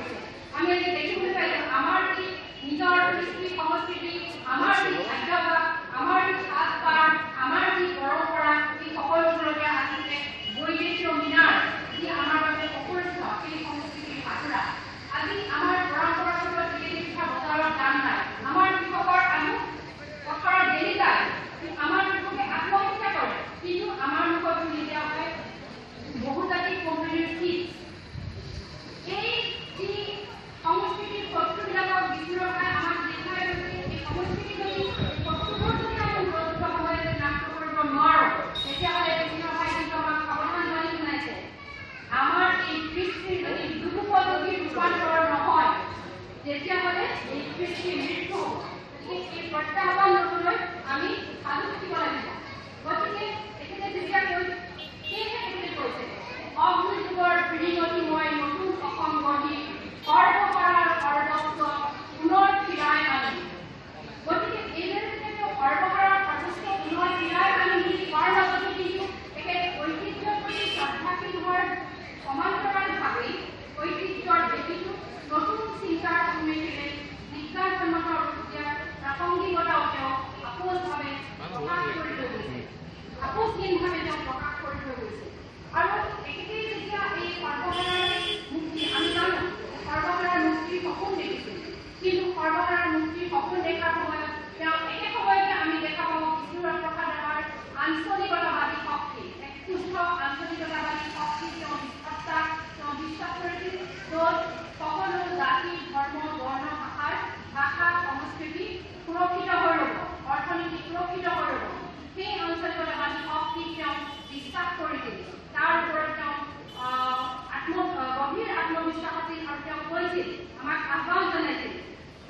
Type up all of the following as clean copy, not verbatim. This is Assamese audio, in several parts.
কৰিছে। আমি আজি দেখিবলৈ পাইছোঁ আমাৰ যি নিজৰ কৃষ্টি সংস্কৃতি, আমাৰ যি খাদ্যাভ্যাস, আমাৰ যি সাজ পাৰ, আমাৰ যি পৰম্পৰা, এই সকলোবোৰকে আচলতে বৈদেশীয় মিনাৰ যি আমাৰ বাবে অপৰিচিত সেই সংস্কৃতিৰ আখৰা। আজি আমাৰ পৰম্পৰাগত যিখিনি পিঠা বজাৰত দাম নাই, আমাৰ কৃষকৰ আমি পথাৰত গেলি যায়, আমাৰ কৃষকে আত্মহত্যা কৰে, কিন্তু আমাৰ মুখত তুলি দিয়া হয় বহুজাতিক কোম্পানীৰ চিপছ। এই যি সংস্কৃতিৰ বস্তুবিলাকক বিক্ৰী ৰখাই আমাক দেখাই গৈছে, এই সংস্কৃতি যদি বস্তুবোৰ যদি আমি উপযুক্ত সময়তে নাশ কৰিব নোৱাৰোঁ, তেতিয়াহ'লে বিভিন্ন ঠাই কিন্তু আমাক সাৱধান বাণী শুনাইছে। আমাৰ এই কৃষ্টিৰ যদি দুৰুপযোগী ৰূপান্তৰ নহয়, তেতিয়াহ'লে এই কৃষ্টিৰ মৃত্যু হ'ব। গতিকে এই প্ৰত্যাহ্বান ল'বলৈ আমি সাজু থাকিব লাগিব। গতিকে তেখেতে যেতিয়া সেয়েহে কৈছে অগ্নিযুগৰ বিৰিঙতিময় নতুন অসম গঢ়ি সৰ্বসাৰৰ সৰ্বস্ব পুনৰ ফিৰাই আনি। গতিকে এইদৰে তেওঁ সৰ্বসাৰৰ সৰ্বস্ব পুনৰ ফিৰাই আনি বুলি কোৱাৰ লগতে কিন্তু তেখেতে ঐতিহ্যৰ প্ৰতি শ্ৰদ্ধাশীল হোৱাৰ সমান্তৰালভাৱেই ঐতিহ্যৰ ভেটিটো নতুন চিন্তাৰ সন্মুখীনে বিজ্ঞানসন্মত ৰূপ দিয়াৰ প্ৰাসংগিকতাও তেওঁ আপোচভাৱে প্ৰকাশ কৰি থৈ গৈছে, আপোচহীনভাৱে তেওঁ প্ৰকাশ কৰি থৈ গৈছে। আৰু তেখেতে যেতিয়া এই সৰ্বসাৰৰ মুক্তি, আমি জানো সৰ্বসাৰৰ মুক্তিৰ সপোন দেখিছিল, কিন্তু সৰ্বসাৰৰ মুক্তিৰ সপোন দেখাৰ সময়ত তেওঁ একে সময়তে আমি দেখা পাওঁ বিষ্ণুৰাম প্ৰসাদ ৰাভাৰ আঞ্চলিকতাবাদী শক্তি, এক শুদ্ধ আঞ্চলিকতাবাদী শক্তি তেওঁ বিশ্বাস কৰিছিল, য'ত সকলো জাতি ধৰ্ম বৰ্ণ ভাষা সংস্কৃতি সুৰক্ষিত হৈ ৰ'ব, অৰ্থনীতি সুৰক্ষিত হৈ ৰ'ব। সেই আঞ্চলিকতাবাদী শক্তিক তেওঁ বিশ্বাস কৰিছিল, তাৰ ওপৰত তেওঁ গভীৰ আত্মবিশ্বাস আছিল আৰু তেওঁ কৈছিল, আমাক আহ্বান জনাইছিল,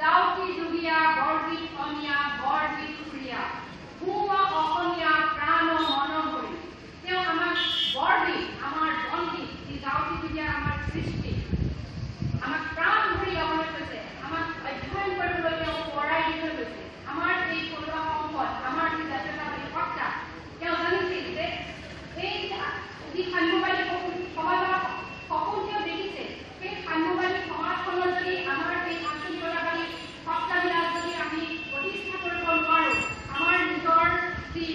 ডাউকি যুগীয়া বৰগীত অসমীয়া বৰগীত সুৰীয়া ভূমা অসমীয়া প্ৰাণ মন ভৰি। তেওঁ আমাক বৰগীত, আমাৰ বনগীত, যি ডাউকি যুগীয়া আমাৰ সৃষ্টি, আমাক প্ৰাণ ভৰি গাবলৈ কৈছে, আমাক অধ্যয়ন কৰিবলৈ তেওঁ পৰাই দি থৈ গৈছে। আমাৰ এই থলুৱা সম্পদ, আমাৰ যি জাতীয়তাবাদী সত্তা, তেওঁ জানিছিল যে এই যি সাম্যবাদী সমাজৰ সপোন তেওঁ দেখিছে, সেই সাম্যবাদী সমাজখনত যদি আমাৰ এই আঞ্চলিকতাবাদী সত্তাবিলাক যদি আমি প্ৰতিষ্ঠা কৰিব নোৱাৰোঁ, আমাৰ নিজৰ যি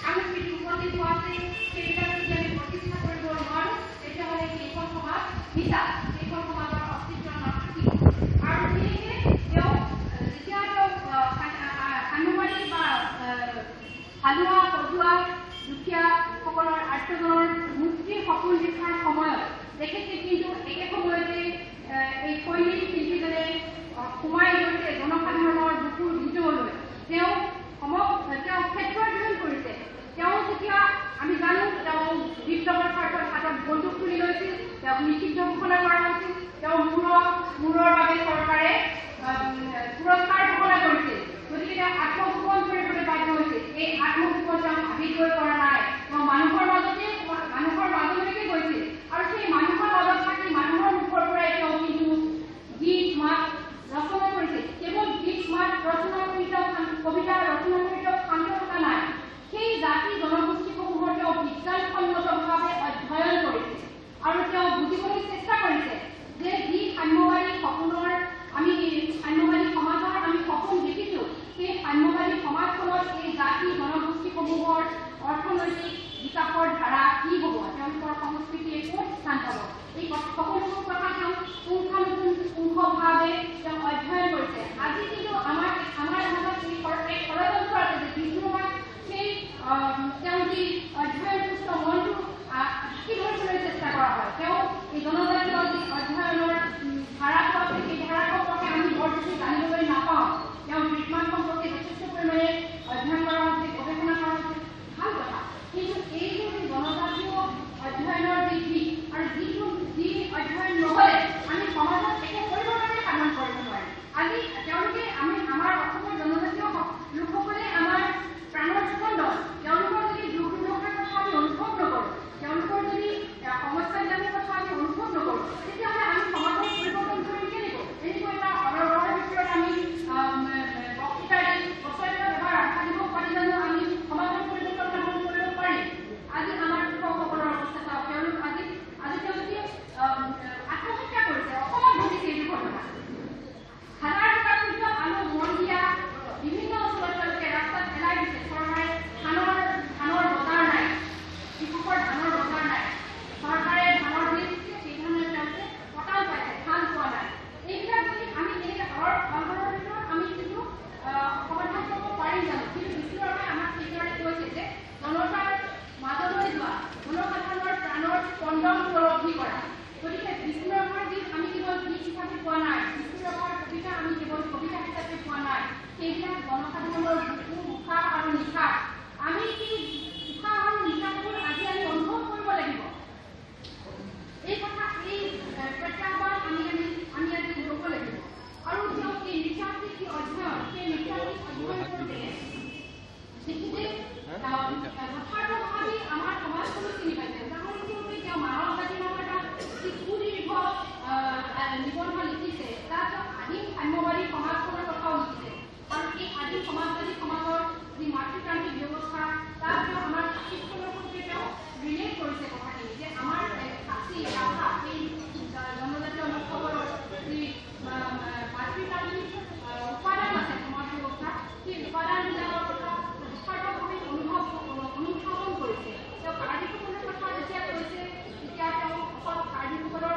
সাংস্কৃতিক উপজীৱ আছে সেইবিলাক যদি আমি প্ৰতিষ্ঠা কৰিব নোৱাৰোঁ, তেতিয়াহ'লে সেইখন সমাজ মিছা, সেইখন সমাজৰ অস্তিত্ব নাথাকিব। আৰু সেয়েহে তেওঁ যেতিয়া তেওঁ সাম্যবাদী বা হালোৱা সজোৱা দুখীয়াসকলৰ আৰ্তজনৰ মুক্তিৰ সপোন দেখাৰ সময়ত তেখেতে কিন্তু একে সময়তে এই শৈলীৰ শিল্পীজনে সোমাই গৈছে জনসাধাৰণৰ বুকুৰ ভিতৰলৈ। তেওঁ ক্ষেত্ৰ অধ্যয়ন কৰিছে। তেওঁ যেতিয়া আমি জানো তেওঁ বিপ্লৱৰ স্বাৰ্থত হাতত বন্দুক তুলি লৈছিল, তেওঁক নিষিদ্ধ ঘোষণা কৰা হৈছিল, তেওঁ মূৰৰ বাবে চৰকাৰে পুৰস্কাৰ ঘোষণা কৰিছিল। গতিকে তেওঁ আত্মগোপন কৰিবলৈ বাধ্য হৈছিল। এই আত্মগোপন তেওঁ ভাবিকৈ কৰা নাই, তেওঁ মানুহৰ মাজলৈকে গৈছিল আৰু সেই মানুহৰ মাজত থাকি মানুহৰ মুখৰ পৰাই তেওঁ কিন্তু গীত মাত ৰচনা কৰিছিল। কেৱল গীত মাত ৰচনা কৰিত কবিতা ৰচনা কৰিত শান্ত থকা নাই, সেই জাতি জনগোষ্ঠীসমূহৰ তেওঁ বিজ্ঞানসন্মতভাৱে অধ্যয়ন কৰিছিল আৰু তেওঁ বুজিবলৈ চেষ্টা কৰিছে যে যি সাম্যবাদী সপোনৰ আমি সাম্যবাদী সমাজৰ আমি সপোন দেখিছোঁ, সেই সাম্যবাদী সমাজখনত এই জাতি জনগোষ্ঠীসমূহৰ অৰ্থনৈতিক বিকাশৰ ধাৰা কি হ'ব, তেওঁলোকৰ সংস্কৃতিয়ে ক'ত স্থান পাব, এই সকলোবোৰ কথা তেওঁ পুংখানুপুংখভাৱে তেওঁ অধ্যয়ন কৰিছে। আজি কিন্তু আমাৰ মাজত এই ষড়যন্ত্ৰ আছে যে বিষ্ণুৰাভাক সেই তেওঁ যি অধ্যয়নপুষ্ট মনটো ঢাকি ধৰিবলৈ চেষ্টা কৰা হয়। তেওঁ এই জনজাতীয় যি অধ্যয়নৰ ধাৰাটো আছে, সেই ধাৰা সম্পৰ্কে আমি বৰ বেছি জানিবলৈ নাপাওঁ। তেওঁ গ্ৰীষ্মান সম্পৰ্কে যথেষ্ট পৰিমাণে অধ্যয়ন কৰা হৈছে, গৱেষণা কৰা হৈছে, ভাল কথা। কিন্তু এই যে জনজাতীয় অধ্যয়নৰ যি দিশ আৰু যি অধ্যয়ন নহ'লে আমি সমাজত একো পৰিৱৰ্তনে সাধন কৰিব নোৱাৰিম। আজি তেওঁলোকে আমাৰ অসমৰ জনজাতীয় লোকসকলে আমাৰ প্ৰাণৰ স্পন্দন, তেওঁলোকৰ যদি দুখ দুৰ্দশাৰ কথা আমি অনুভৱ নকৰোঁ, তেওঁলোকৰ যদি সমস্যাবিলাকৰ কথা আমি অনুভৱ নকৰোঁ, তেতিয়াহ'লে আমি সমাজৰ পৰিৱৰ্তন কৰিম কেনেকৈ? এনেকৈ এটা অনৰ্গৰ ভিতৰত আমি বক্তৃতা দি বছৰেকত এবাৰ ৰাস্তা দিব পাৰিলে নিবন্ধ লিখিছে এটা আদিম সাম্যবাদী সমাজখনৰ কথাও লিখিছে আৰু এই আদিম সমাজবাদী সমাজৰ যি মাতৃতান্ত্ৰিক ব্যৱস্থা তাত আমাৰ শিক্ষকৰ সৈতে তেওঁ ৰিলেট কৰিছে কথাখিনি যে আমাৰ খাচী ৰাভা এই জনজাতীয় লোকসকলৰ যি মাতৃতান্ত্ৰিক উপাদান আছে সমাজ ব্যৱস্থা সেই উপাদানবিলাকৰ কথা যথাৰ্থভাৱে অনুধাৱন কৰিছে তেওঁ কাৰ্যকৰৰ কথা যেতিয়া কৈছে তেতিয়া তেওঁ অকল কাৰ্যকৰৰ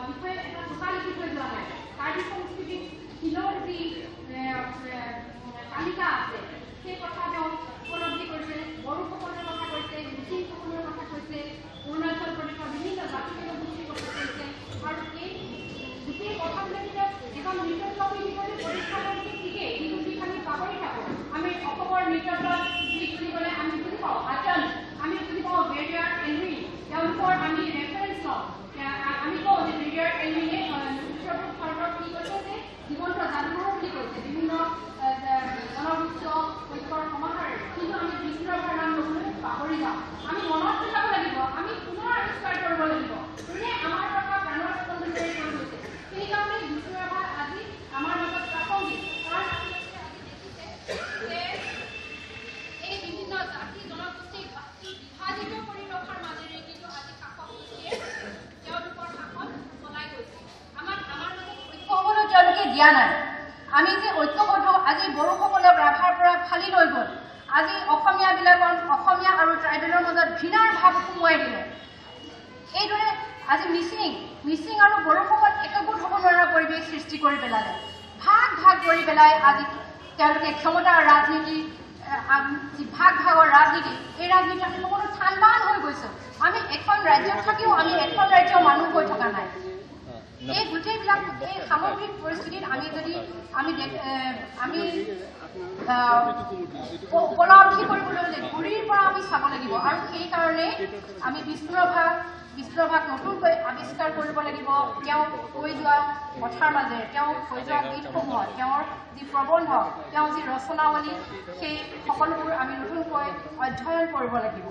বিষয়ে এটা কথা লিখি থৈ যোৱা নাই কাৰ্য সংস্কৃতিক শিলৰ যি তালিকা আছে সেই কথা তেওঁ উপলব্ধি কৰিছে বড়োসকলৰ কথা কৈছে মিচিংসকলৰ কথা কৈছে অৰুণাচল প্ৰদেশৰ বিভিন্ন জাতি জনগোষ্ঠীৰ কথা কৈছে আৰু এই গোটেই কথাবিলাক এখন নৃত্যকৰ্মী হিচাপে পৰীক্ষা কৰি ঠিকেই কিন্তু ঠিক আমি পাহৰি থাকোঁ আমি অসমৰ নৃত্যত যি বুলি ক'লে আমি বুজি পাওঁ আচল আমি বুজি পাওঁ বেৰিয়াৰ এলুইন তেওঁলোকৰ আমি ৰেফাৰেঞ্চ লওঁ আমি কওঁ যে বেৰিয়াৰ এলুইনে উত্তৰ ভাৰতত কি কৈছে যে জীৱন্ত যাদুঘৰ বুলি কৈছে বিভিন্ন জনগোষ্ঠী ঐক্যৰ সমাহাৰে কিন্তু আমি বিষ্ণুৰাভাৰ নাম ল'বলৈ পাহৰি যাওঁ আমি মনত পেলাব লাগিব আমি পুনৰ আৱিষ্কাৰ কৰিব লাগিব যোনে আমাৰ কথা প্ৰাণৰ সৌন্দৰ্যৰে কৰি গৈছে সেইকাৰণে বিষ্ণুৰাভা আজি আমাৰ মাজত প্ৰাসংগিক কাৰণ যে এই বিভিন্ন জাতি জনগোষ্ঠীক বিভাজিত কৰি ৰখাৰ মাজেৰে কিন্তু আজি শাসকগোষ্ঠীয়ে তেওঁলোকৰ শাসন চলাই গৈছে আমাৰ মাজত ঐক্যবোধ তেওঁলোকে দিয়া নাই আমি যে ঐক্যবদ্ধ আজি বড়োসকলক ৰাভাৰ পৰা ফালি লৈ গ'ল আজি অসমীয়াবিলাকৰ অসমীয়া আৰু ট্ৰাইবেলৰ মাজত ঘৃণাৰ ভাৱ সোমোৱাই দিলে এইদৰে আজি মিচিং আৰু বড়োসকল একগোট হ'ব নোৱাৰা পৰিৱেশ সৃষ্টি কৰি পেলালে ভাগ কৰি পেলাই আজি তেওঁলোকে ক্ষমতাৰ ৰাজনীতি ভাগৰ ৰাজনীতি এই ৰাজনীতি আমি সকলো থানবান হৈ গৈছোঁ আমি এখন ৰাজ্যত থাকিও আমি এখন ৰাজ্যৰ মানুহ হৈ থকা নাই এই গোটেইবিলাক এই সামগ্ৰিক পৰিস্থিতিত আমি যদি আমি উপলব্ধি কৰিবলৈ হ'লে গুৰিৰ পৰা আমি চাব লাগিব আৰু সেইকাৰণে আমি বিষ্ণুৰাভাক নতুনকৈ আৱিষ্কাৰ কৰিব লাগিব তেওঁ কৈ যোৱা কথাৰ মাজেৰে তেওঁ কৈ যোৱা গীতসমূহত তেওঁৰ যি প্ৰবন্ধ তেওঁ যি ৰচনাৱলী সেই সকলোবোৰ আমি নতুনকৈ অধ্যয়ন কৰিব লাগিব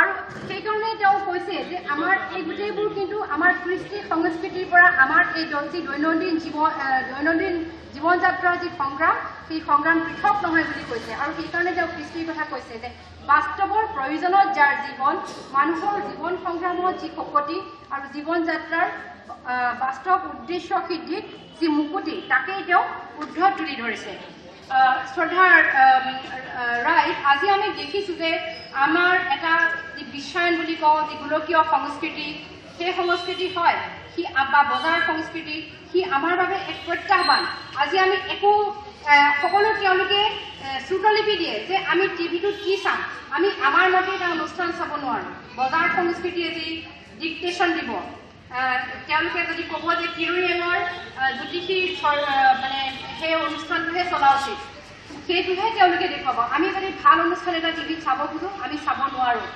আৰু সেইকাৰণে তেওঁ কৈছে যে আমাৰ এই গোটেইবোৰ কিন্তু আমাৰ কৃষ্টি সংস্কৃতিৰ পৰা আমাৰ এই যি দৈনন্দিন জীৱন যাত্ৰাৰ যি সংগ্ৰাম সেই সংগ্ৰাম পৃথক নহয় বুলি কৈছে আৰু সেইকাৰণে তেওঁ কৃষ্টিৰ কথা কৈছে যে বাস্তৱৰ প্ৰয়োজনত যাৰ জীৱন মানুহৰ জীৱন সংগ্ৰামৰ যি শক্তি আৰু জীৱন যাত্ৰাৰ বাস্তৱ উদ্দেশ্য সিদ্ধিত যি মুকুতি তাকেই তেওঁ উদ্ধত তুলি ধৰিছে শ্ৰদ্ধাৰ ৰাইট আজি আমি দেখিছোঁ যে আমাৰ এটা যি বিশ্বায়ন বুলি কওঁ যি গোলকীয় সংস্কৃতি সেই সংস্কৃতি হয় সি বা বজাৰ সংস্কৃতি সি আমাৰ বাবে এক প্ৰত্যাহ্বান আজি আমি একো সকলো তেওঁলোকে শ্ৰুতলিপি দিয়ে যে আমি টিভিটোত কি চাম আমি আমাৰ মতে এটা অনুষ্ঠান চাব নোৱাৰোঁ বজাৰ সংস্কৃতিয়ে যি ডিক্টেশ্যন দিব তেওঁলোকে যদি ক'ব যে কিৰোয়েনৰ জ্যোতিষীৰ মানে সেই অনুষ্ঠানটোহে চলা উচিত সেইটোহে তেওঁলোকে দেখুৱাব আমি যদি ভাল অনুষ্ঠান এটা টিভিত চাব খোজোঁ আমি চাব নোৱাৰোঁ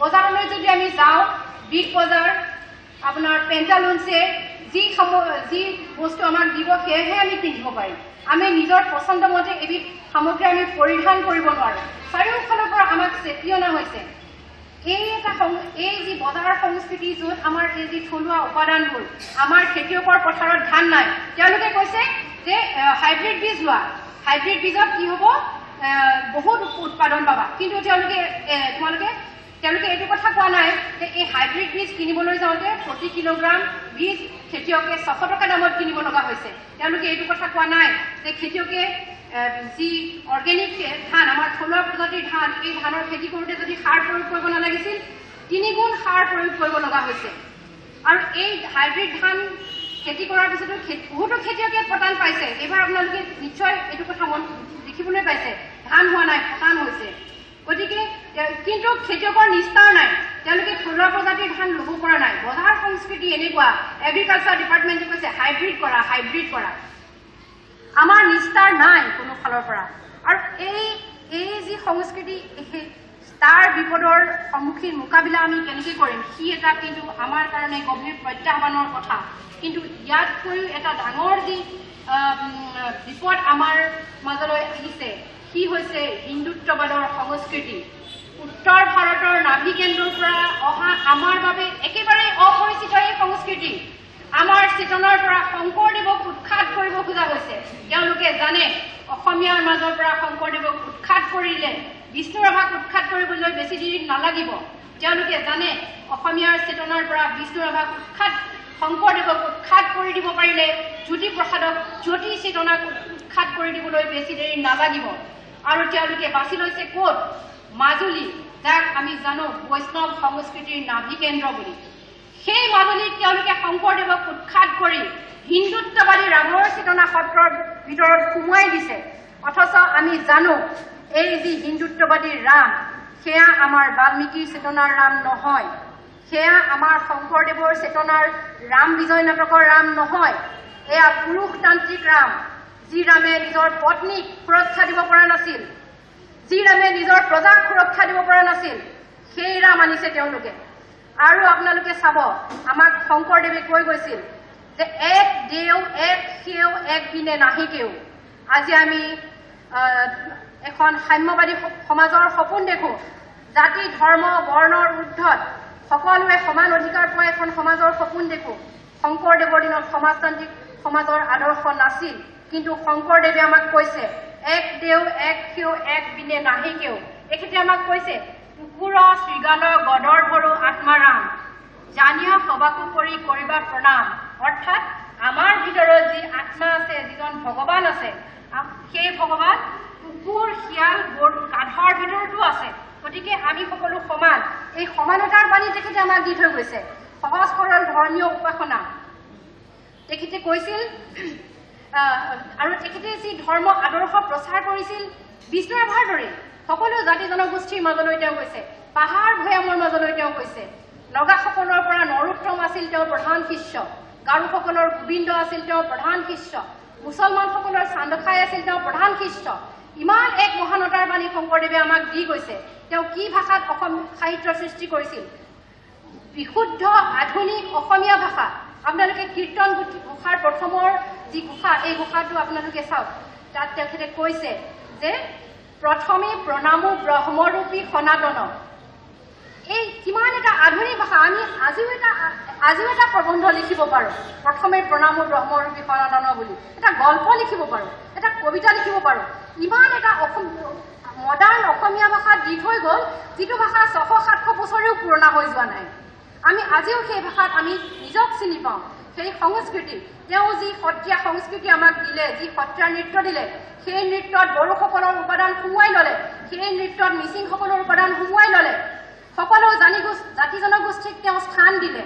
বজাৰলৈ যদি আমি যাওঁ বিগ বজাৰ আপোনাৰ পেণ্টালুনছে যি বস্তু আমাক দিব সেয়েহে আমি পিন্ধিব পাৰিম আমি নিজৰ পচন্দমতে এবিধ সামগ্ৰী আমি পৰিধান কৰিব নোৱাৰোঁ চাৰিওফালৰ পৰা আমাক চেপি অনা হৈছে এই যি বজাৰৰ সংস্কৃতি য'ত আমাৰ এই যি থলুৱা উপাদানবোৰ আমাৰ খেতিয়কৰ পথাৰত ধান নাই তেওঁলোকে কৈছে যে হাইব্ৰিড বীজ লোৱা হাইব্ৰিড বীজত কি হ'ব বহুত উৎপাদন পাবা কিন্তু তেওঁলোকে এইটো কথা কোৱা নাই যে এই হাইব্ৰিড বীজ কিনিবলৈ যাওঁতে প্ৰতি কিলোগ্ৰাম বীজ খেতিয়কে 600 টকা দামত কিনিব লগা হৈছে তেওঁলোকে এইটো কথা কোৱা নাই যে খেতিয়কে যি অৰ্গেনিক ধান আমাৰ থলুৱা প্ৰজাতিৰ ধান এই ধানৰ খেতি কৰোঁতে যদি সাৰ প্ৰয়োগ কৰিব নালাগিছিল 3 গুণ সাৰ প্ৰয়োগ কৰিব লগা হৈছে আৰু এই হাইব্ৰিড ধান খেতি কৰাৰ পিছতো বহুতো খেতিয়কে পতান পাইছে এইবাৰ আপোনালোকে নিশ্চয় এইটো কথা দেখিবলৈ পাইছে ধান হোৱা নাই পতান হৈছে গতিকে কিন্তু খেতিয়কৰ নিস্তাৰ নাই তেওঁলোকে থলুৱা প্ৰজাতিৰ ধান ল'ব পৰা নাই বজাৰ সংস্কৃতি এনেকুৱা এগ্ৰিকালচাৰ ডিপাৰ্টমেণ্টে কৈছে হাইব্ৰিড কৰা আমাৰ নিস্তাৰ নাই কোনো ফালৰ পৰা আৰু এই যি সংস্কৃতি তাৰ বিপদৰ সন্মুখীন মোকাবিলা আমি কেনেকৈ কৰিম সি এটা কিন্তু আমাৰ কাৰণে গভীৰ প্ৰত্যাহ্বানৰ কথা কিন্তু ইয়াতকৈও এটা ডাঙৰ যি বিপদ আমাৰ মাজলৈ আহিছে সি হৈছে হিন্দুত্ববাদৰ সংস্কৃতি উত্তৰ ভাৰতৰ নাভিক কেন্দ্ৰৰ পৰা অহা আমাৰ বাবে একেবাৰে অপৰিচিত এই সংস্কৃতি আমাৰ চেতনাৰ পৰা শংকৰদেৱক উৎখাত কৰিব খোজা হৈছে তেওঁলোকে জানে অসমীয়াৰ মাজৰ পৰা শংকৰদেৱক উৎখাত কৰিলে বিষ্ণুৰাভাক উৎখাত কৰিবলৈ বেছি দিন নালাগিব তেওঁলোকে জানে অসমীয়াৰ চেতনাৰ পৰা বিষ্ণুৰাভাক শংকৰদেৱক উৎখাত কৰি দিব পাৰিলে জ্যোতিপ্ৰসাদক জ্যোতি চেতনাক উৎখাত কৰি দিবলৈ বেছি দেৰি নালাগিব আৰু তেওঁলোকে বাছি লৈছে ক'ত মাজুলী যাক আমি জানো বৈষ্ণৱ সংস্কৃতিৰ নাভি কেন্দ্ৰ বুলি সেই মাজুলীত তেওঁলোকে শংকৰদেৱক উৎখাত কৰি হিন্দুত্ববাদী ৰামৰ চেতনা সত্ৰৰ ভিতৰত সোমোৱাই দিছে অথচ আমি জানো এই যি হিন্দুত্ববাদী ৰাম সেয়া আমাৰ বাল্মীকিৰ চেতনাৰ ৰাম নহয় সেয়া আমাৰ শংকৰদেৱৰ চেতনাৰ ৰাম বিজয় নাটকৰ ৰাম নহয় এয়া পুৰুষতান্ত্ৰিক ৰাম যি ৰামে নিজৰ পত্নীক সুৰক্ষা দিব পৰা নাছিল যি ৰামে নিজৰ প্ৰজাক সুৰক্ষা দিব পৰা নাছিল সেই ৰাম আনিছে তেওঁলোকে আৰু আপোনালোকে চাব আমাক শংকৰদেৱে কৈ গৈছিল যে এক দেও এক সেও এক বিনে নাহিকেও আজি আমি এখন সাম্যবাদী সমাজৰ সপোন দেখো জাতি ধৰ্ম বৰ্ণৰ ঊৰ্ধত সকলোৱে সমান অধিকাৰ পোৱা এখন সমাজৰ সপোন দেখো শংকৰদেৱৰ দিনত সমাজতান্ত্ৰিক সমাজৰ আদৰ্শ নাছিল কিন্তু শংকৰদেৱে আমাক কৈছে এক দেও এক সেও এক বিনে নাহিকেও এখেতে আমাক কৈছে কুকুৰ শ্ৰীগাল গদৰ ভৰু আত্মাৰাম জানিয়া সবাকো কৰি কৰিবা প্ৰণাম অৰ্থাৎ আমাৰ ভিতৰত যি আত্মা আছে যিজন ভগৱান আছে সেই ভগৱান কুকুৰ শিয়াল গৰু কাঠৰ ভিতৰতো আছে গতিকে আমি সকলো সমান এই সমানতাৰ বাণী তেখেতে আমাক দি থৈ গৈছে সহজ সৰল ধৰ্মীয় উপাসনা তেখেতে কৈছিল আৰু তেখেতে যি ধৰ্ম আদৰ্শ প্ৰচাৰ কৰিছিল বিষ্ণুৰাভাৰ দৰে সকলো জাতি জনগোষ্ঠীৰ মাজলৈ তেওঁ গৈছে পাহাৰ ভৈয়ামৰ মাজলৈ তেওঁ গৈছে নগাসকলৰ পৰা নৰোত্তম আছিল তেওঁৰ প্ৰধান শিষ্য গাৰোসকলৰ গোবিন্দ আছিল তেওঁৰ প্ৰধান শিষ্য মুছলমানসকলৰ চান্দখাই আছিল তেওঁৰ প্ৰধান শিষ্য ইমান এক মহানতাৰ বাণী শংকৰদেৱে আমাক দি গৈছে তেওঁ কি ভাষাত অসম সাহিত্য সৃষ্টি কৰিছিল বিশুদ্ধ আধুনিক অসমীয়া ভাষা আপোনালোকে কীৰ্তন ঘোষাৰ প্ৰথমৰ যি ঘোষা এই ঘোষাটো আপোনালোকে চাওক তাত তেখেতে কৈছে যে প্ৰথমে প্ৰণামো ব্ৰহ্মৰূপী সনাতন এই কিমান এটা আধুনিক ভাষা আমি আজিও এটা প্ৰবন্ধ লিখিব পাৰোঁ প্ৰথমে প্ৰণামো ব্ৰহ্মৰূপী সনাতন বুলি এটা গল্প লিখিব পাৰোঁ এটা কবিতা লিখিব পাৰোঁ ইমান এটা মডাৰ্ণ অসমীয়া ভাষা দি থৈ গ'ল যিটো ভাষা 600-700 বছৰেও পুৰণা হৈ যোৱা নাই আমি আজিও সেই ভাষাত আমি নিজক চিনি পাওঁ সেই সংস্কৃতি তেওঁ যি সত্ৰীয়া সংস্কৃতি আমাক দিলে যি সত্ৰীয়া নৃত্য দিলে সেই নৃত্যত বড়োসকলৰ উপাদান সোমোৱাই ল'লে সেই নৃত্যত মিচিংসকলৰ উপাদান সোমোৱাই ল'লে সকলো জাতি জনগোষ্ঠীক তেওঁ স্থান দিলে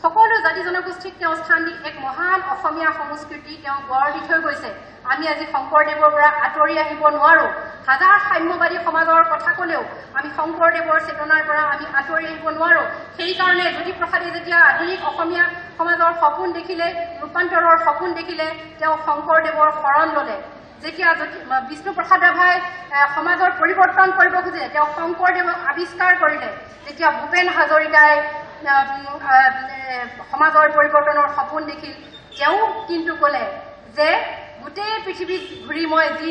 সকলো জাতি জনগোষ্ঠীক তেওঁ স্থান দি এক মহান অসমীয়া সংস্কৃতি তেওঁ গঢ় দি থৈ গৈছে আমি আজি শংকৰদেৱৰ পৰা আঁতৰি আহিব নোৱাৰোঁ হাজাৰ সাম্যবাদী সমাজৰ কথা ক'লেও আমি শংকৰদেৱৰ চেতনাৰ পৰা আমি আঁতৰি আহিব নোৱাৰোঁ সেইকাৰণে জ্যোতিপ্ৰসাদে যেতিয়া আধুনিক অসমীয়া সমাজৰ সপোন দেখিলে ৰূপান্তৰৰ সপোন দেখিলে তেওঁ শংকৰদেৱৰ শৰণ ল'লে যেতিয়া বিষ্ণুপ্ৰসাদ ৰাভাই সমাজৰ পৰিৱৰ্তন কৰিব খুজিলে তেওঁ শংকৰদেৱক আৱিষ্কাৰ কৰিলে যেতিয়া ভূপেন হাজৰিকাই সমাজৰ পৰিৱৰ্তনৰ সপোন দেখিল তেওঁ কিন্তু ক'লে যে গোটেই পৃথিৱীত ঘূৰি মই যি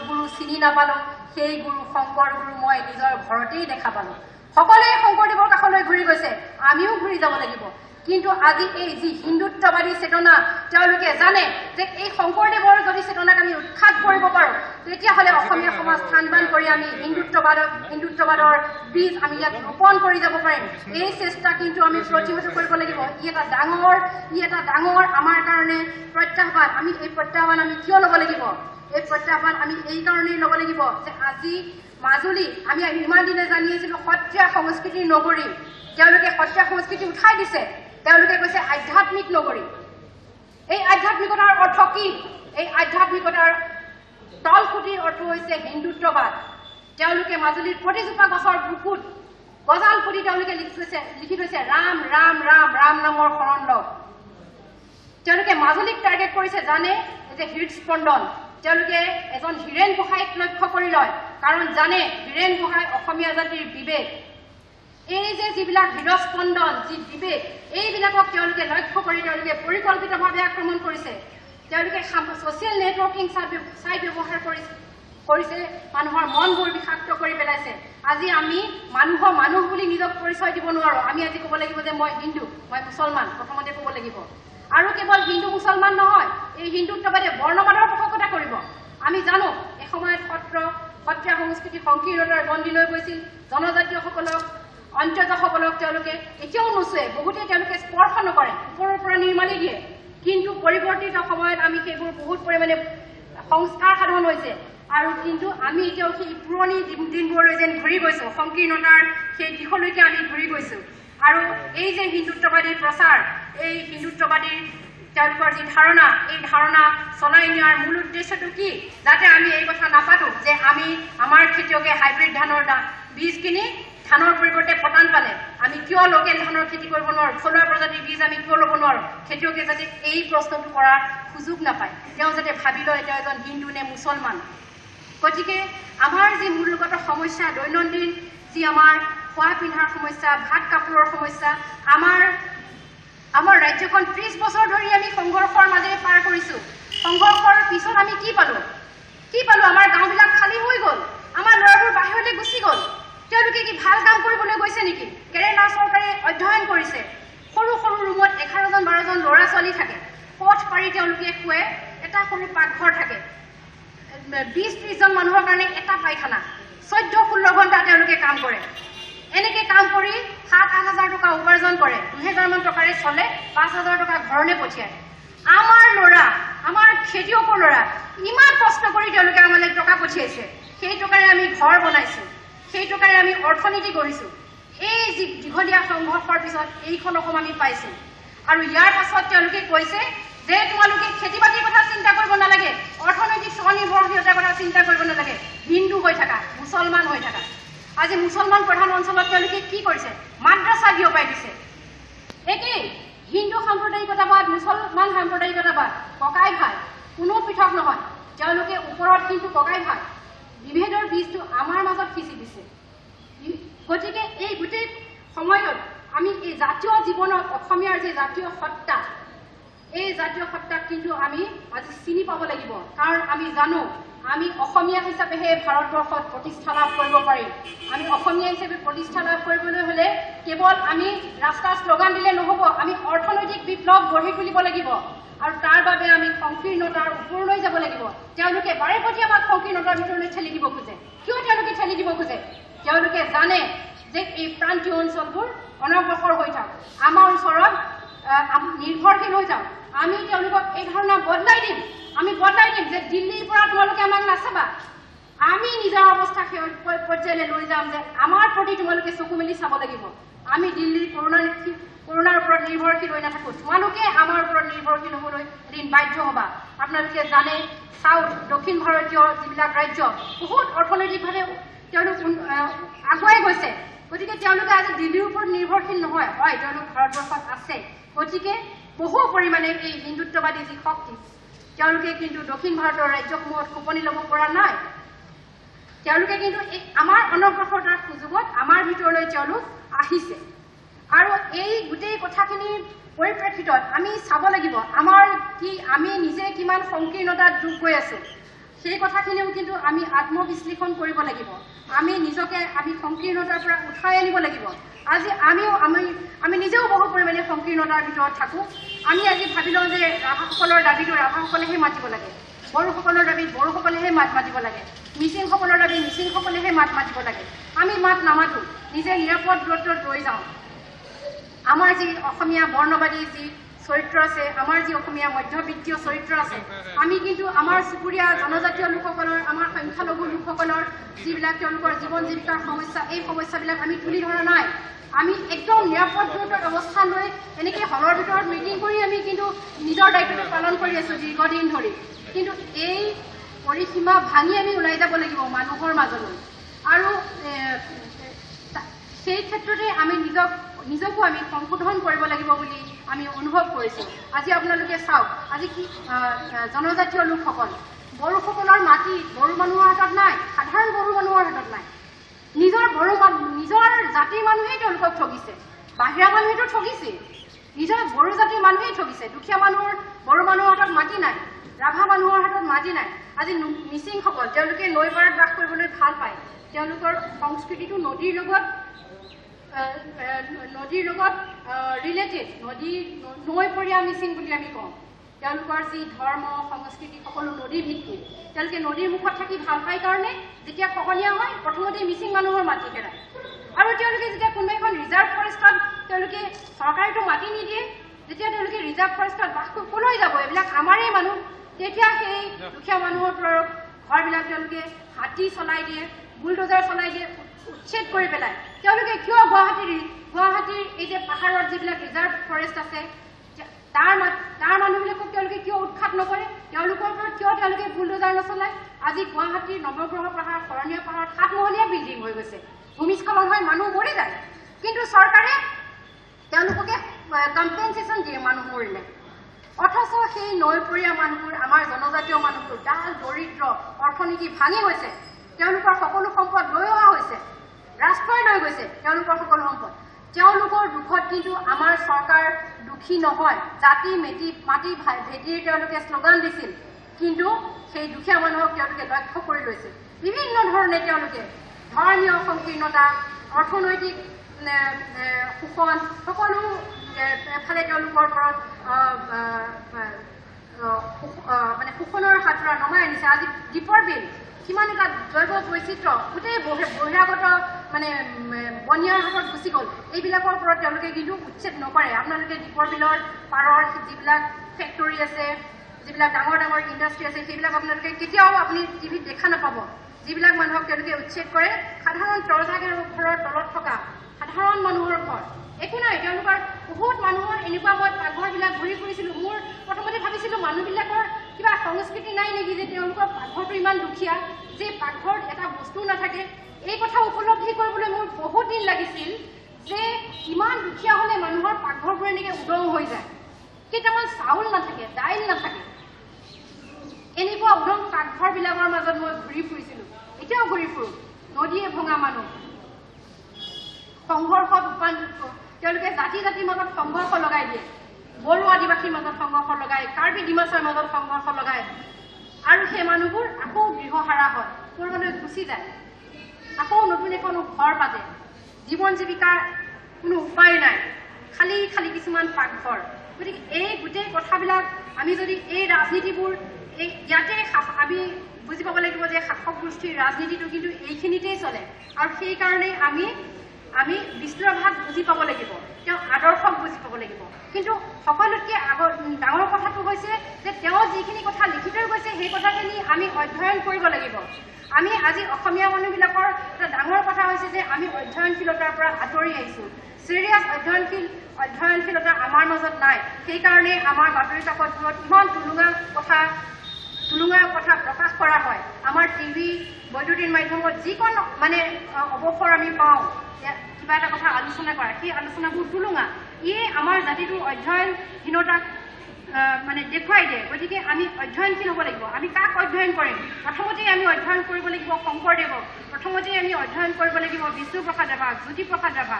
গুৰু চিনি নাপালোঁ সেই গুৰু শংকৰ গুৰু মই নিজৰ ঘৰতেই দেখা পালোঁ সকলোৱে শংকৰদেৱৰ কাষলৈ ঘূৰি গৈছে আমিও ঘূৰি যাব লাগিব কিন্তু আজি এই যি হিন্দুত্ববাদী চেতনা তেওঁলোকে জানে যে এই শংকৰদেৱৰ যদি চেতনাক আমি উৎখাত কৰিব পাৰোঁ তেতিয়াহ'লে অসমীয়া সমাজ স্থান কৰি আমি হিন্দুত্ববাদৰ বীজ আমি ইয়াত ৰোপণ কৰি যাব পাৰিম এই চেষ্টা কিন্তু আমি প্ৰতিহত কৰিব লাগিব ই এটা ডাঙৰ আমাৰ কাৰণে প্ৰত্যাহ্বান আমি এই প্ৰত্যাহ্বান আমি কিয় ল'ব লাগিব এই প্ৰত্যাহ্বান আমি এই কাৰণেই ল'ব লাগিব যে আজি মাজুলী আমি ইমান দিনে জানি আছিলোঁ সত্ৰীয়া সংস্কৃতিৰ নগৰী তেওঁলোকে সত্ৰীয়া সংস্কৃতি উঠাই দিছে তেওঁলোকে কৈছে আধ্যাত্মিক নগৰী এই আধ্যাত্মিকতাৰ অৰ্থ কি এই আধ্যাত্মিকতাৰ তলখুটিৰ অৰ্থ হৈছে হিন্দুত্ববাদ তেওঁলোকে মাজুলীৰ প্ৰতিজোপা গছৰ বুকুত গজাল পুতি তেওঁলোকে লিখি থৈছে ৰাম ৰাম ৰাম ৰাম নামৰ শৰণ লওক তেওঁলোকে মাজুলীক টাৰ্গেট কৰিছে জানে যে হৃদস্পন্দন তেওঁলোকে এজন হীৰেণ গোহাঁইক লক্ষ্য কৰি লয় কাৰণ জানে হীৰেণ গোহাঁই অসমীয়া জাতিৰ বিবেক এই যে যিবিলাক হৃদস্পন্দন যি বিবেক এইবিলাকক তেওঁলোকে লক্ষ্য কৰি তেওঁলোকে পৰিকল্পিতভাৱে আক্ৰমণ কৰিছে তেওঁলোকে ছ'চিয়েল নেটৱৰ্কিং চাইট ব্যৱহাৰ কৰিছে, মানুহৰ মনবোৰ বিষাক্ত কৰি পেলাইছে। আজি আমি মানুহৰ মানুহ বুলি নিজক পৰিচয় দিব নোৱাৰো। আমি আজি ক'ব লাগিব যে মই হিন্দু, মই মুছলমান, প্ৰথমতে ক'ব লাগিব। আৰু কেৱল হিন্দু মুছলমান নহয়, এই হিন্দুত্ববাদে বৰ্ণবাদৰ পোষকতা কৰিব। আমি জানো এসময়ত সত্ৰীয়া সংস্কৃতি সংকীৰ্ণতাৰ বন্দী লৈ গৈছিল জনজাতীয়সকলক, অন্ত্যজাসকলক তেওঁলোকে এতিয়াও নোচোৱে, বহুতেই তেওঁলোকে স্পৰ্শ নকৰে, ওপৰৰ পৰা নিৰ্মালি দিয়ে। কিন্তু পৰিৱৰ্তিত সময়ত আমি সেইবোৰ বহুত পৰিমাণে সংস্কাৰ সাধন হৈছে আৰু কিন্তু আমি এতিয়াও সেই পুৰণি দিনবোৰলৈ যেন ঘূৰি গৈছোঁ, সংকীৰ্ণতাৰ সেই দিশলৈকে আমি ঘূৰি গৈছোঁ। আৰু এই যে হিন্দুত্ববাদীৰ প্ৰচাৰ, এই হিন্দুত্ববাদীৰ তেওঁলোকৰ যি ধাৰণা, এই ধাৰণা চলাই নিয়াৰ মূল উদ্দেশ্যটো কি? যাতে আমি এই কথা নাপাতো যে আমি আমাৰ খেতিয়কে হাইব্ৰিড ধানৰ বীজ কিনি ধানৰ পৰিৱৰ্তে পতান পালে আমি কিয় লোকেল ধানৰ খেতি কৰিব নোৱাৰো, থলুৱা প্ৰজাতিৰ বীজ আমি কিয় ল'ব নোৱাৰো। খেতিয়কে যাতে এই প্ৰশ্নটো কৰাৰ সুযোগ নাপায়, তেওঁ যাতে ভাবি লয় তেওঁ এজন হিন্দু নে মুছলমান। গতিকে আমাৰ যি মূলগত সমস্যা, দৈনন্দিন যি আমাৰ খোৱা পিন্ধাৰ সমস্যা, ভাত কাপোৰৰ সমস্যা, আমাৰ ৰাজ্যখন 30 বছৰ ধৰি আমি সংঘৰ্ষৰ মাজেৰে পাৰ কৰিছোঁ। সংঘৰ্ষৰ পিছত আমি কি পালো? আমাৰ গাঁওবিলাক খালী হৈ গ'ল, আমাৰ ল'ৰাবোৰ বাহিৰলৈ গুচি গ'ল। তেওঁলোকে কি ভাল কাম কৰিবলৈ গৈছে নেকি? কেৰেলা চৰকাৰে অধ্যয়ন কৰিছে, সৰু সৰু ৰুমত 11-12জন ল'ৰা ছোৱালী থাকে, পথ পাৰি তেওঁলোকে শুৱে, এটা সৰু পাকঘৰ থাকে, 20-30জন মানুহৰ কাৰণে এটা পায়খানা, 14-16 ঘণ্টা তেওঁলোকে কাম কৰে। এনেকে কাম কৰি 7-8 হাজাৰ টকা উপাৰ্জন কৰে, 2000 মান টকাৰে চলে, 5000 টকা ঘৰলৈ পঠিয়ায়। আমাৰ ল'ৰা, আমাৰ খেতিয়কৰ ল'ৰা ইমান কষ্ট কৰি তেওঁলোকে আমালৈ টকা পঠিয়াইছে, সেই টকাৰে আমি ঘৰ বনাইছো, সেই টকাৰে আমি অৰ্থনীতি কৰিছো। এই যি দীঘলীয়া সংঘৰ্ষৰ পিছত এইখন অসম আমি পাইছো। আৰু ইয়াৰ পাছত তেওঁলোকে কৈছে যে তোমালোকে খেতি বাতিৰ কথা চিন্তা কৰিব নালাগে, অৰ্থনৈতিক স্বনিৰ্ভৰশীলতাৰ কথা চিন্তা কৰিব নালাগে, হিন্দু হৈ থাকা, মুছলমান হৈ থাকা। আজি মুছলমান প্ৰধান অঞ্চলত তেওঁলোকে কি কৰিছে? মাদ্ৰাছা বিয়পাই দিছে। একেই হিন্দু সাম্প্ৰদায়িকতাবাদ, মুছলমান সাম্প্ৰদায়িকতাবাদ, ককাই ভাই, কোনো পৃথক নহয়। তেওঁলোকে ওপৰত কিন্তু ককাই ভাই, বিভেদৰ বীজটো আমাৰ মাজত সিঁচি দিছে। গতিকে এই গোটেই সময়ত আমি এই জাতীয় জীৱনত অসমীয়াৰ যে জাতীয় সত্তা, এই জাতীয় সত্তাক কিন্তু আমি আজি চিনি পাব লাগিব। কাৰণ আমি জানো আমি অসমীয়া হিচাপেহে ভাৰতবৰ্ষত প্ৰতিষ্ঠা লাভ কৰিব পাৰিম। আমি অসমীয়া হিচাপে প্ৰতিষ্ঠা লাভ কৰিবলৈ হ'লে কেৱল আমি ৰাস্তাত শ্লোগান দিলে নহ'ব, আমি অৰ্থনৈতিক বিপ্লৱ গঢ়ি তুলিব লাগিব। আৰু তাৰ বাবে আমি সংকীৰ্ণতাৰ ওপৰলৈ যাব লাগিব। তেওঁলোকে বাৰে প্ৰতি আমাক সংকীৰ্ণতাৰ ভিতৰলৈ ঠেলি দিব খোজে। কিয় তেওঁলোকে ঠেলি দিব খোজে? তেওঁলোকে জানে যে এই প্ৰান্তীয় অঞ্চলবোৰ অনগ্ৰসৰ হৈ থাক, আমাৰ ওচৰত নিৰ্ভৰশীল হৈ যাওক। আমি তেওঁলোকক এই ধাৰণা বদলাই দিম, যে দিল্লীৰ পৰা তোমালোকে আমাক নাচাবা, আমি নিজৰ অৱস্থা সেই পৰ্যায়লৈ লৈ যাম যে আমাৰ প্ৰতি তোমালোকে চকু মেলি চাব লাগিব। আমি দিল্লীৰ কৰোণাৰ ওপৰত নিৰ্ভৰশীল হৈ নাথাকো, তোমালোকে আমাৰ ওপৰত নিৰ্ভৰশীল হ'বলৈ এদিন বাধ্য হ'বা। আপোনালোকে জানে চাউথ, দক্ষিণ ভাৰতীয় যিবিলাক ৰাজ্য বহুত অৰ্থনৈতিকভাৱে তেওঁলোক আগুৱাই গৈছে। গতিকে তেওঁলোকে আজি দিল্লীৰ ওপৰত নিৰ্ভৰশীল নহয়, হয় তেওঁলোক ভাৰতবৰ্ষত আছে। গতিকে বহু পৰিমাণে এই হিন্দুত্ববাদী যি শক্তি, তেওঁলোকে কিন্তু দক্ষিণ ভাৰতৰ ৰাজ্যসমূহত খোপনি ল'ব পৰা নাই। তেওঁলোকে কিন্তু এই আমাৰ অনগ্ৰসৰতাৰ সুযোগত আমাৰ ভিতৰলৈ তেওঁলোক আহিছে। আৰু এই গোটেই কথাখিনিৰ পৰিপ্ৰেক্ষিতত আমি চাব লাগিব আমি নিজে কিমান সংকীৰ্ণতাত ডুব গৈ আছো। সেই কথাখিনিও কিন্তু আমি আত্মবিশ্লেষণ কৰিব লাগিব। আমি নিজকে সংকীৰ্ণতাৰ পৰা উঠাই আনিব লাগিব। আজি আমি নিজেও বহু পৰিমাণে সংকীৰ্ণতাৰ ভিতৰত থাকো। আমি আজি ভাবি লওঁ যে ৰাভাসকলৰ দাবীটো ৰাভাসকলেহে মাতিব লাগে, বড়োসকলৰ দাবীত বড়োসকলেহে মাত মাতিব লাগে, মিচিংসকলৰ দাবী মিচিংসকলেহে মাত মাতিব লাগে। আমি মাত নামাতো, নিজে নিৰাপদ দূৰত্বত ৰৈ যাওঁ। আমাৰ যি অসমীয়া বৰ্ণবাদী যি চৰিত্ৰ আছে, আমাৰ যি অসমীয়া মধ্যবিত্তীয় চৰিত্ৰ আছে, আমি কিন্তু আমাৰ চুবুৰীয়া জনজাতীয় লোকসকলৰ, আমাৰ সংখ্যালঘু লোকসকলৰ যিবিলাক তেওঁলোকৰ জীৱন জীৱিকাৰ সমস্যা, এই সমস্যাবিলাক আমি তুলি ধৰা নাই। আমি একদম নিৰাপদ দূৰত্বৰ অৱস্থান লৈ এনেকৈ হলৰ ভিতৰত মিটিং কৰি আমি কিন্তু নিজৰ দায়িত্বটো পালন কৰি আছো দীৰ্ঘদিন ধৰি। কিন্তু এই পৰিসীমা ভাঙি আমি ওলাই যাব লাগিব মানুহৰ মাজলৈ। আৰু সেই ক্ষেত্ৰতে আমি নিজকো আমি সংশোধন কৰিব লাগিব বুলি আমি অনুভৱ কৰিছোঁ। আজি আপোনালোকে চাওক, আজি কি জনজাতীয় লোকসকল, বড়োসকলৰ মাটি বড়ো মানুহৰ হাতত নাই, সাধাৰণ বড়ো মানুহৰ হাতত নাই। নিজৰ জাতিৰ মানুহেই তেওঁলোকক ঠগিছে, বাহিৰা মানুহেতো ঠগিছে। নিজৰ বড়ো জাতিৰ মানুহেই ঠগিছে দুখীয়া মানুহৰ বড়ো মানুহৰ হাতত মাটি নাই ৰাভা মানুহৰ হাতত মাটি নাই আজি মিচিংসকল তেওঁলোকে নৈ পাৰত বাস কৰিবলৈ ভাল পায় তেওঁলোকৰ সংস্কৃতিটো নদীৰ লগত ৰিলেটেড নৈপৰীয়া মিচিং বুলি আমি কওঁ তেওঁলোকৰ যি ধৰ্ম সংস্কৃতি সকলো নদী ভিত্তিক তেওঁলোকে নদীৰ মুখত থাকি ভাল পায় কাৰণে যেতিয়া খহনীয়া হয় প্ৰথমতে মিচিং মানুহৰ মাটি হেৰায় আৰু তেওঁলোকে যেতিয়া কোনোবা এখন ৰিজাৰ্ভ ফৰেষ্টত তেওঁলোকে চৰকাৰেতো মাটি নিদিয়ে যেতিয়া তেওঁলোকে ৰিজাৰ্ভ ফৰেষ্টত বাস কলৈ যাব এইবিলাক আমাৰেই মানুহ তেতিয়া সেই দুখীয়া মানুহৰ ঘৰবিলাক তেওঁলোকে হাতী চলাই দিয়ে বুলডোজাৰ চলাই দিয়ে উচ্ছেদ কৰি পেলাই তেওঁলোকে কিয় গুৱাহাটীৰ এই যে পাহাৰত যিবিলাক ৰিজাৰ্ভ ফৰেষ্ট আছে তাৰ মানুহবিলাকক তেওঁলোকে কিয় উৎখাত নকৰে তেওঁলোকৰ ওপৰত কিয় তেওঁলোকে বুলডোজাৰ নচলায় আজি গুৱাহাটীৰ নৱগ্ৰহ পাহাৰ শৰণীয়া পাহাৰত 7 মহলীয়া বিল্ডিং হৈ গৈছে ভূমিস্খলন হয় মানুহ মৰি যায় কিন্তু চৰকাৰে তেওঁলোককে কম্পেনচেশ্যন দিয়ে মানুহ মৰিলে অথচ সেই নৈপৰীয়া মানুহবোৰ আমাৰ জনজাতীয় মানুহবোৰ ডাল দৰিদ্ৰ অৰ্থনীতি ভাঙি গৈছে তেওঁলোকৰ সকলো সম্পদ লৈ অহা হৈছে ৰাষ্ট্ৰই লৈ গৈছে তেওঁলোকৰ সকলো সম্পদ তেওঁলোকৰ দুখত কিন্তু আমাৰ চৰকাৰ দুখী নহয় জাতি মাটি ভেটিৰ তেওঁলোকে শ্লোগান দিছিল কিন্তু সেই দুখীয়া মানুহক তেওঁলোকে লক্ষ্য কৰি লৈছে বিভিন্ন ধৰণে তেওঁলোকে ধৰ্মীয় সংকীৰ্ণতা অৰ্থনৈতিক শোষণ সকলো এফালে তেওঁলোকৰ ওপৰত মানে শোষণৰ হাতোৰা নমাই আনিছে আজি দীপৰ বিল কিমান এটা জৈৱ বৈচিত্ৰ্য গোটেই বহিৰাগত মানে বনিয়াৰ হাতত গুচি গ'ল এইবিলাকৰ ওপৰত তেওঁলোকে কিন্তু উচ্ছেদ নকৰে আপোনালোকে দীপৰ বিলৰ পাৰৰ যিবিলাক ফেক্টৰী আছে যিবিলাক ডাঙৰ ডাঙৰ ইণ্ডাষ্ট্ৰী আছে সেইবিলাক আপোনালোকে কেতিয়াও আপুনি টিভিত দেখা নাপাব যিবিলাক মানুহক তেওঁলোকে উচ্ছেদ কৰে সাধাৰণ তৰজাঘৰৰ ঘৰৰ তলত থকা সাধাৰণ মানুহৰ ঘৰ একো নাই তেওঁলোকৰ বহুত মানুহৰ এনেকুৱা মই পাকঘৰবিলাক ঘূৰি ফুৰিছিলোঁ মোৰ প্ৰথমতে ভাবিছিলোঁ মানুহবিলাকৰ কিবা সংস্কৃতি নাই নেকি যে তেওঁলোকৰ পাকঘৰটো ইমান দুখীয়া যে পাকঘৰত এটা বস্তু নাথাকে এই কথা উপলব্ধি কৰিবলৈ মোৰ বহুত দিন লাগিছিল যে ইমান দুখীয়া হ'লে মানুহৰ পাকঘৰবোৰ এনেকৈ উদং হৈ যায় কেইটামান চাউল নাথাকে দাইল নাথাকে এনেকুৱা উদং পাকঘৰবিলাকৰ মাজত মই ঘূৰি ফুৰিছিলোঁ এতিয়াও ঘূৰি ফুৰোঁ নদীয়ে ভঙা মানুহ সংঘৰ্ষত উপান্ত তেওঁলোকে জাতিৰ মাজত সংঘৰ্ষ লগাই দিয়ে বড়ো আদিবাসীৰ মাজত সংঘৰ্ষ লগায় কাৰ্বি ডিমাছাৰ মাজত সংঘৰ্ষ লগায় আৰু সেই মানুহবোৰ আকৌ গৃহহাৰা হয় ক'ৰবালৈ গুচি যায় আকৌ নতুন এখন ঘৰ পাতে জীৱন জীৱিকাৰ কোনো উপায় নাই খালি খালি কিছুমান পাকঘৰ গতিকে এই গোটেই কথাবিলাক আমি যদি এই ৰাজনীতিবোৰ ইয়াতে আমি বুজি পাব লাগিব যে শাসক গোষ্ঠীৰ ৰাজনীতিটো কিন্তু এইখিনিতেই চলে আৰু সেইকাৰণে আমি বিষ্ণুৰভাগ বুজি পাব লাগিব তেওঁ আদৰ্শক বুজি পাব লাগিব কিন্তু সকলোতকৈ ডাঙৰ কথাটো হৈছে যে তেওঁ যিখিনি কথা লিখি থৈ গৈছে সেই কথাখিনি আমি অধ্যয়ন কৰিব লাগিব আমি আজি অসমীয়া মানুহবিলাকৰ এটা ডাঙৰ কথা হৈছে যে আমি অধ্যয়নশীলতাৰ পৰা আঁতৰি আহিছোঁ চিৰিয়াছ অধ্যয়নশীলতা আমাৰ মাজত নাই সেইকাৰণে আমাৰ বাতৰি কাকতবোৰত ইমান টুলুঙা কথা প্ৰকাশ কৰা হয় আমাৰ টিভি বৈদ্যুতিন মাধ্যমত যিকোনো মানে অৱসৰ আমি পাওঁ কিবা এটা কথা আলোচনা কৰা সেই আলোচনাবোৰ টুলুঙা ইয়ে আমাৰ জাতিটোৰ অধ্যয়নহীনতাক মানে দেখুৱাই দিয়ে গতিকে আমি অধ্যয়নশীল হ'ব লাগিব আমি কাক অধ্যয়ন কৰিম প্ৰথমতেই আমি অধ্যয়ন কৰিব লাগিব শংকৰদেৱক প্ৰথমতেই আমি অধ্যয়ন কৰিব লাগিব বিষ্ণুপ্ৰসাদ ৰাভাক জ্যোতিপ্ৰসাদ ৰাভা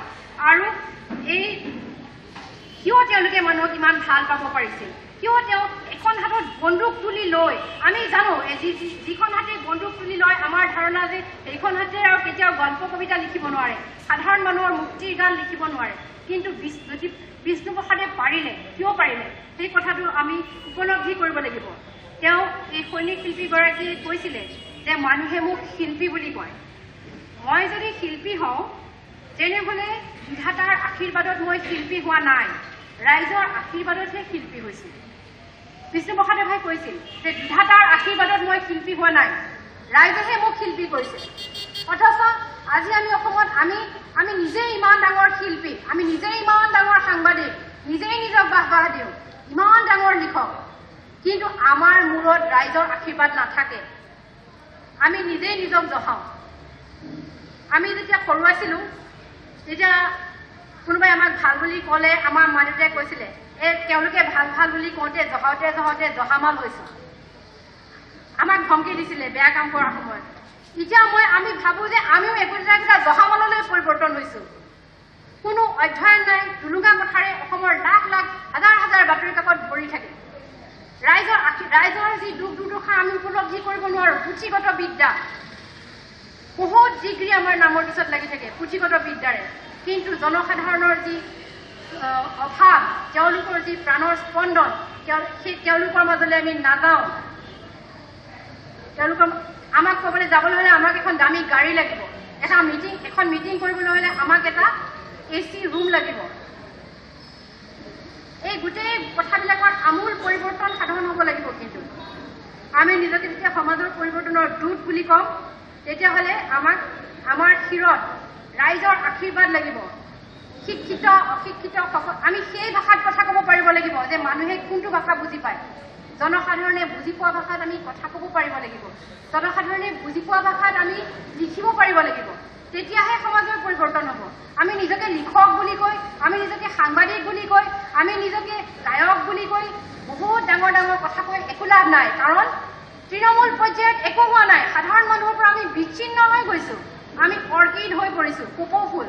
আৰু এই কিয় তেওঁলোকে মানুহক ইমান ভাল পাব পাৰিছিল কিয় তেওঁ এখন হাতত বন্দুক তুলি লৈ আমি জানো যিখন হাতে বন্দুক তুলি লয় আমাৰ ধাৰণা যে সেইখন হাতে আৰু কেতিয়াও গল্প কবিতা লিখিব নোৱাৰে সাধাৰণ মানুহৰ মুক্তিৰ গান লিখিব নোৱাৰে কিন্তু বিষ্ণুপ্ৰসাদে পাৰিলে কিয় পাৰিলে সেই কথাটো আমি উপলব্ধি কৰিব লাগিব তেওঁ এই সৈনিক শিল্পীগৰাকীয়ে কৈছিলে যে মানুহে মোক শিল্পী বুলি কয় মই যদি শিল্পী হওঁ তেনেহ'লে বিধাতাৰ আশীৰ্বাদত মই শিল্পী হোৱা নাই ৰাইজৰ আশীৰ্বাদতহে শিল্পী হৈছিল বিষ্ণুপ্ৰসাদে ভাই কৈছিল যে বিধাতাৰ আশীৰ্বাদত মই শিল্পী হোৱা নাই ৰাইজেহে মোক শিল্পী কৰিছে অথচ আজি আমি অসমত আমি নিজেই ইমান ডাঙৰ শিল্পী আমি নিজেই ইমান ডাঙৰ সাংবাদিক নিজেই নিজক বাহবাহ দিওঁ ইমান ডাঙৰ লিখক কিন্তু আমাৰ মূৰত ৰাইজৰ আশীৰ্বাদ নাথাকে আমি নিজেই নিজক জহাওঁ আমি যেতিয়া সৰু আছিলোঁ তেতিয়া কোনোবাই আমাক ভাল বুলি ক'লে আমাৰ মা দেউতাই কৈছিলে তেওঁলোকে ভাল বুলি কওঁতে জহাওঁতে জহামাল হৈছোঁ আমাক ধমকি দিছিলে বেয়া কাম কৰাৰ সময়ত এতিয়া আমি ভাবোঁ যে আমিও একোটা জহামাললৈ পৰিৱৰ্তন হৈছোঁ কোনো অধ্যয়ন নাই, টুলুঙা কথাৰে অসমৰ লাখ লাখ হাজাৰ হাজাৰ বাতৰি কাকত ভৰি থাকে। ৰাইজৰ যি দুখ দুৰ্দশা আমি উপলব্ধি কৰিব নোৱাৰোঁ। পুথিগত বিদ্যা বহুত ডিগ্ৰী আমাৰ নামৰ পিছত লাগি থাকে পুথিগত বিদ্যাৰে, কিন্তু জনসাধাৰণৰ যি অভাৱ, তেওঁলোকৰ যি প্ৰাণৰ স্পন্দন, তেওঁলোকৰ মাজলৈ আমি নাযাওঁ। তেওঁলোকৰ আমাক ক'বলৈ যাবলৈ হ'লে আমাক এখন দামী গাড়ী লাগিব, এখন মিটিং কৰিবলৈ হ'লে আমাক এটা AC ৰুম লাগিব। এই গোটেই কথাবিলাকৰ আমূল পৰিৱৰ্তন সাধন হ'ব লাগিব। কিন্তু আমি নিজকে যেতিয়া সমাজৰ পৰিৱৰ্তনৰ দূত বুলি কওঁ, তেতিয়াহ'লে আমাৰ শিৰত ৰাইজৰ আশীৰ্বাদ লাগিব। শিক্ষিত অশিক্ষিত আমি সেই ভাষাত কথা ক'ব পাৰিব লাগিব যে মানুহে কোনটো ভাষা বুজি পায়। জনসাধাৰণে বুজি পোৱা ভাষাত আমি কথা ক'ব পাৰিব লাগিব। জনসাধাৰণে বুজি পোৱা ভাষাত আমি লিখিব পাৰিব লাগিব। তেতিয়াহে সমাজৰ পৰিৱৰ্তন হ'ব। আমি নিজকে লিখক বুলি কৈ, আমি নিজকে সাংবাদিক বুলি কৈ, আমি নিজকে গায়ক বুলি কৈ বহুত ডাঙৰ ডাঙৰ কথা কৈ একো লাভ নাই। কাৰণ তৃণমূল পৰ্যায়ত একো হোৱা নাই। সাধাৰণ মানুহৰ পৰা আমি বিচ্ছিন্ন হৈ গৈছোঁ। আমি অৰ্কিড হৈ পৰিছোঁ, কপৌফুল,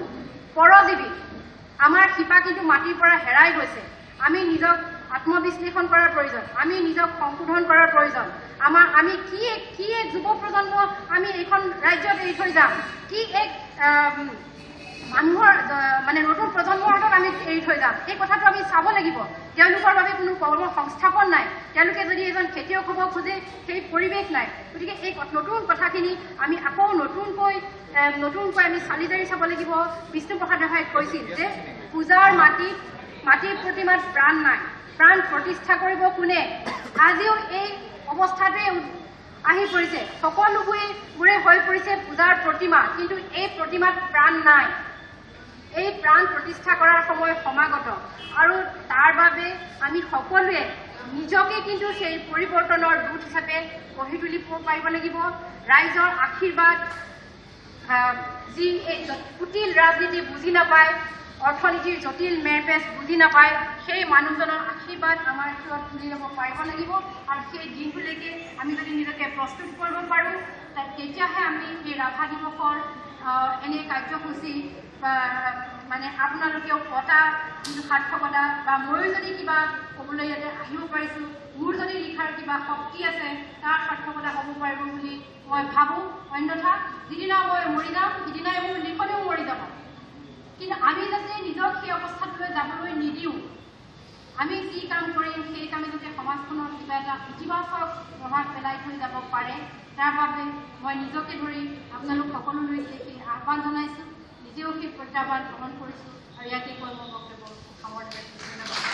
পৰজীৱী। আমাৰ শিপা কিন্তু মাটিৰ পৰা হেৰাই গৈছে। আমি নিজক আত্মবিশ্লেষণ কৰাৰ প্ৰয়োজন। আমি নিজক সংশোধন কৰাৰ প্ৰয়োজন। আমি কি এক যুৱ প্ৰজন্ম আমি এইখন ৰাজ্যত এৰি থৈ যাম, কি এক মানুহৰ মানে নতুন প্ৰজন্মৰ হাতত আমি এৰি থৈ যাম, এই কথাটো আমি চাব লাগিব। তেওঁলোকৰ বাবে কোনো কৰ্ম সংস্থাপন নাই। তেওঁলোকে যদি এজন খেতিয়ক হ'ব খোজে, সেই পৰিৱেশ নাই। গতিকে এই নতুন কথাখিনি আমি আকৌ নতুনকৈ আমি চালি জাৰি চাব লাগিব। বিষ্ণুপ্ৰসাদ ৰাভাই কৈছিল যে পূজাৰ মাটিৰ প্ৰতিমাত প্ৰাণ নাই, প্ৰাণ প্ৰতিষ্ঠা কৰিব কোনে? আজিও এই অৱস্থাটোৱে আহি পৰিছে। সকলোবোৰে হৈ পৰিছে পূজাৰ প্ৰতিমা, কিন্তু এই প্ৰতিমাত প্ৰাণ নাই। এই প্ৰাণ প্ৰতিষ্ঠা কৰাৰ সময় সমাগত, আৰু তাৰ বাবে আমি সকলোৱে নিজকে কিন্তু সেই পৰিৱৰ্তনৰ দূত হিচাপে গঢ়ি তুলিব পাৰিব লাগিব। ৰাইজৰ আশীৰ্বাদ, যি এই কুটিল ৰাজনীতি বুজি নাপায়, অৰ্থনীতিৰ জটিল মেৰপেচ বুজি নাপায়, সেই মানুহজনৰ আশীৰ্বাদ আমাৰ ওচৰত তুলি ল'ব পাৰিব লাগিব। আৰু সেই দিনটোলৈকে আমি যদি নিজকে প্ৰস্তুত কৰিব পাৰোঁ, তেতিয়াহে আমি এই ৰাভা দিৱসৰ এনে কাৰ্যসূচী মানে আপোনালোকেও পতা যিটো সাৰ্থকতা, বা ময়ো যদি কিবা ক'বলৈ ইয়াতে আহিব পাৰিছোঁ, মোৰ যদি লিখাৰ কিবা শক্তি আছে, তাৰ সাৰ্থকতা হ'ব পাৰিব বুলি মই ভাবোঁ। অন্যথা যিদিনা মই মৰি যাম, সিদিনাই মোৰ লিখনিও মৰি যাব। কিন্তু আমি যাতে নিজক সেই অৱস্থাটোলৈ যাবলৈ নিদিওঁ। আমি যি কাম কৰিম সেই কামে যাতে সমাজখনৰ কিবা এটা ইতিবাচক প্ৰভাৱ পেলাই থৈ যাব পাৰে, তাৰ বাবে মই নিজকে ধৰি আপোনালোক সকলোলৈকে সেই আহ্বান জনাইছোঁ। নিজেও সেই প্ৰত্যাহ্বান গ্ৰহণ কৰিছোঁ, আৰু ইয়াকে কৈ মই বক্তব্য সামৰণি মাৰিছোঁ। ধন্যবাদ।